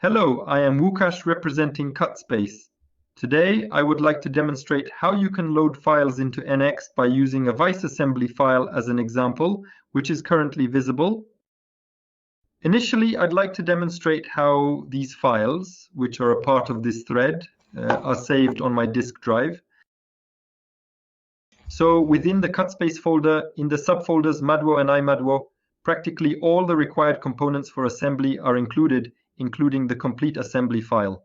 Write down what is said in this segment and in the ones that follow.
Hello, I am Łukasz representing CutSpace. Today, I would like to demonstrate how you can load files into NX by using a Vice assembly file as an example, which is currently visible. Initially, I'd like to demonstrate how these files, which are a part of this thread, are saved on my disk drive. So within the CutSpace folder, in the subfolders Madwo and iMadwo, practically all the required components for assembly are included, including the complete assembly file.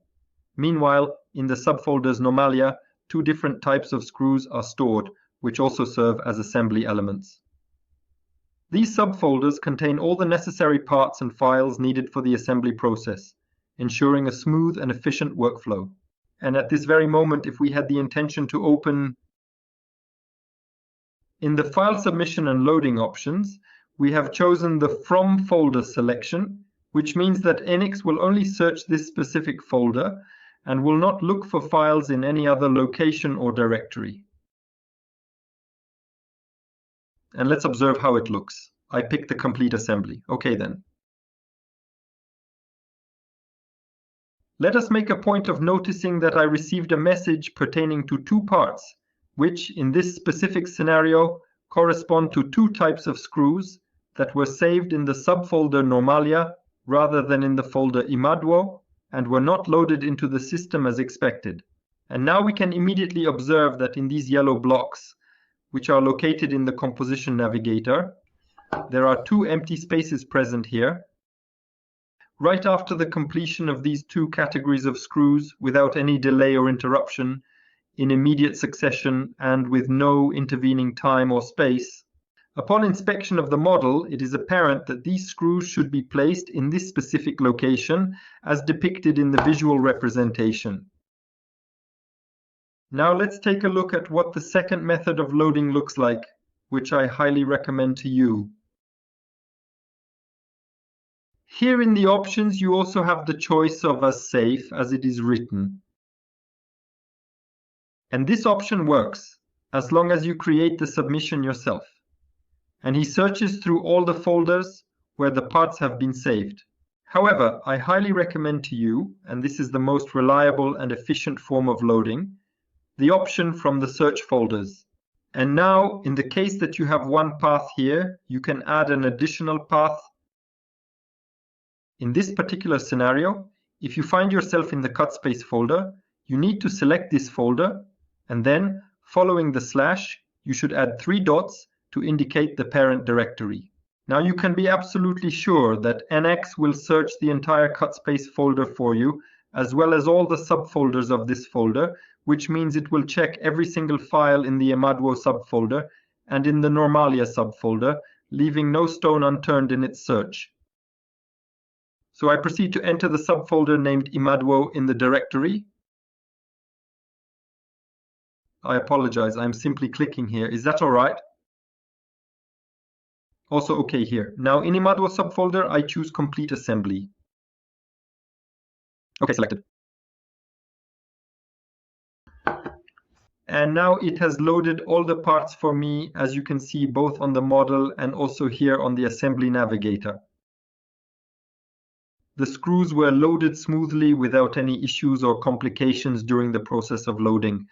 Meanwhile, in the subfolders Normalia, two different types of screws are stored, which also serve as assembly elements. These subfolders contain all the necessary parts and files needed for the assembly process, ensuring a smooth and efficient workflow. And at this very moment, if we had the intention to open in the file submission and loading options, we have chosen the From Folder selection, which means that NX will only search this specific folder and will not look for files in any other location or directory. And let's observe how it looks. I picked the complete assembly. Okay then. Let us make a point of noticing that I received a message pertaining to two parts, which in this specific scenario correspond to two types of screws that were saved in the subfolder Normalia rather than in the folder iMadwo, and were not loaded into the system as expected. And now we can immediately observe that in these yellow blocks, which are located in the composition navigator, there are two empty spaces present here. Right after the completion of these two categories of screws, without any delay or interruption, in immediate succession and with no intervening time or space, upon inspection of the model, it is apparent that these screws should be placed in this specific location as depicted in the visual representation. Now let's take a look at what the second method of loading looks like, which I highly recommend to you. Here in the options, you also have the choice of as safe as it is written. And this option works as long as you create the submission yourself. And he searches through all the folders where the parts have been saved. However, I highly recommend to you, and this is the most reliable and efficient form of loading, the option from the search folders. And now, in the case that you have one path here, you can add an additional path. In this particular scenario, if you find yourself in the CutSpace folder, you need to select this folder, and then, following the slash, you should add 3 dots to indicate the parent directory. Now you can be absolutely sure that NX will search the entire CutSpace folder for you, as well as all the subfolders of this folder, which means it will check every single file in the iMadwo subfolder and in the Normalia subfolder, leaving no stone unturned in its search. So I proceed to enter the subfolder named iMadwo in the directory. I apologize, I'm simply clicking here. Is that all right? Also okay here. Now in iMadwo subfolder, I choose complete assembly. Okay, selected. And now it has loaded all the parts for me, as you can see both on the model and also here on the assembly navigator. The screws were loaded smoothly without any issues or complications during the process of loading.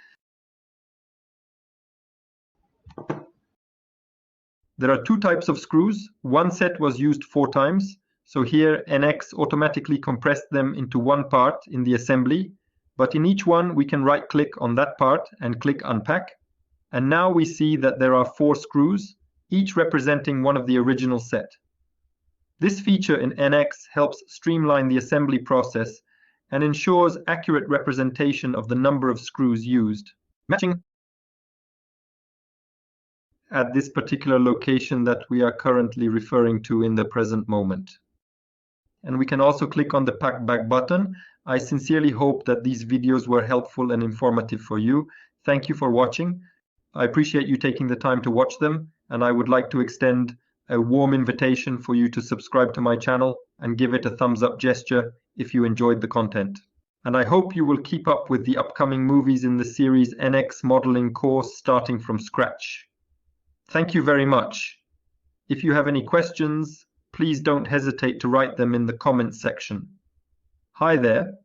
There are two types of screws. One set was used 4 times. So here NX automatically compressed them into one part in the assembly. But in each one, we can right-click on that part and click Unpack. And now we see that there are 4 screws, each representing one of the original set. This feature in NX helps streamline the assembly process and ensures accurate representation of the number of screws used, matching at this particular location that we are currently referring to in the present moment. And we can also click on the Pack Back button. I sincerely hope that these videos were helpful and informative for you. Thank you for watching. I appreciate you taking the time to watch them, and I would like to extend a warm invitation for you to subscribe to my channel and give it a thumbs up gesture if you enjoyed the content. And I hope you will keep up with the upcoming movies in the series NX Modeling Course starting from scratch. Thank you very much. If you have any questions, please don't hesitate to write them in the comments section. Hi there.